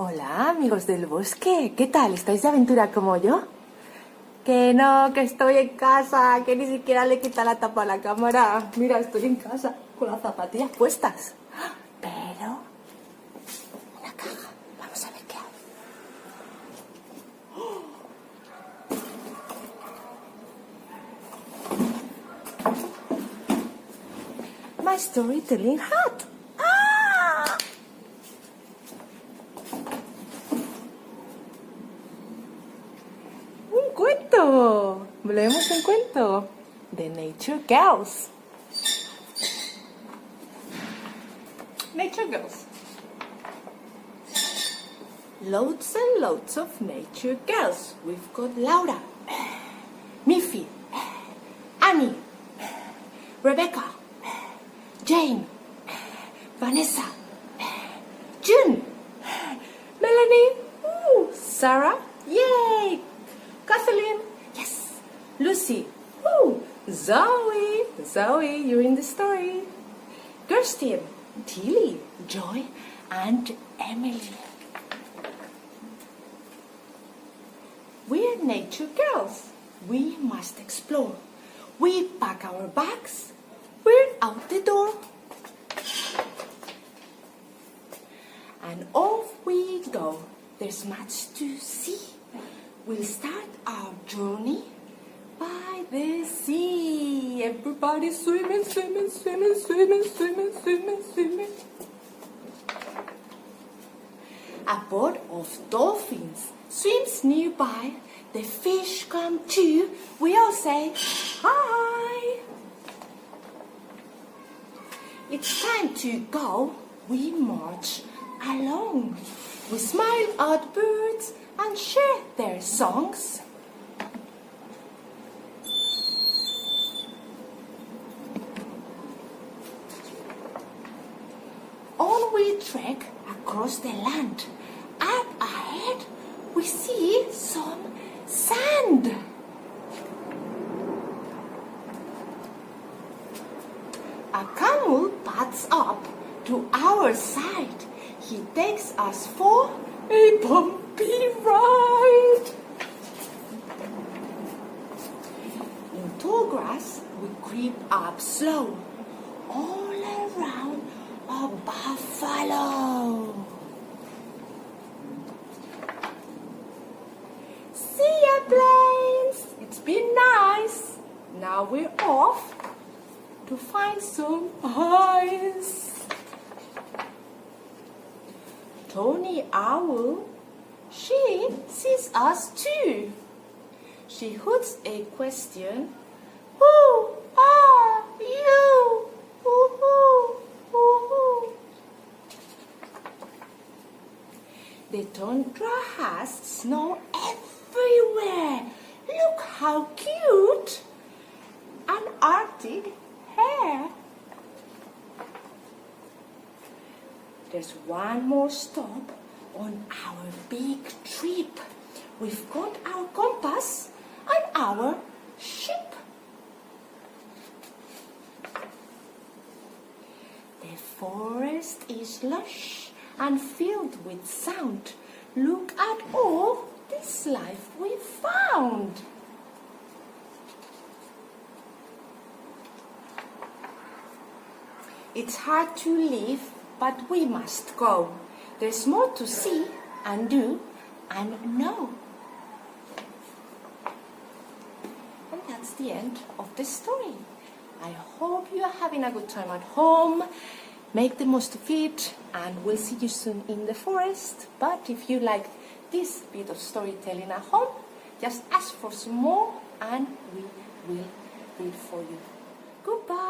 Hola, amigos del bosque. ¿Qué tal? ¿Estáis de aventura como yo? Que no, que estoy en casa, que ni siquiera le quita la tapa a la cámara. Mira, estoy en casa con las zapatillas puestas. Pero una caja. Vamos a ver qué hay. My storytelling hat. ¡Ah! Un cuento. Leemos un cuento de Nature Girls. Nature Girls. Loads and loads of nature girls. We've got Laura, Miffy, Annie, Rebecca, Jane, Vanessa, June, Melanie, Sarah, yay, Kathleen, yes, Lucy, Zoe, you're in the story, Kirsten, Tilly, Joy, and Emily. We're nature girls. We must explore. We pack our bags. We're out the door. And off we go. There's much to see. We'll start our journey by the sea. Everybody swimming, swimming, swimming, swimming, swimming, swimming, swimming. A boat of dolphins swims nearby. The fish come too. We all say hi. It's time to go. We march along. We smile at birds and share their songs. On we trek across the land. Up ahead we see some sand. A camel pads up to our side. He takes us for a bumpy ride. In tall grass we creep up slow. All around a buffalo. See ya, planes! It's been nice. Now we're off to find some ice. Tony Owl, she sees us too. She hoots a question. Who are you? Woo-hoo, woo-hoo. The tundra has snow everywhere. Look how cute! An Arctic hare. There's one more stop on our big trip. We've got our compass and our ship. The forest is lush and filled with sound. Look at all this life we found. It's hard to leave, but we must go. There's more to see and do and know. And that's the end of the story. I hope you are having a good time at home. Make the most of it, and we'll see you soon in the forest. But if you like this bit of storytelling at home, just ask for some more and we will read for you. Goodbye.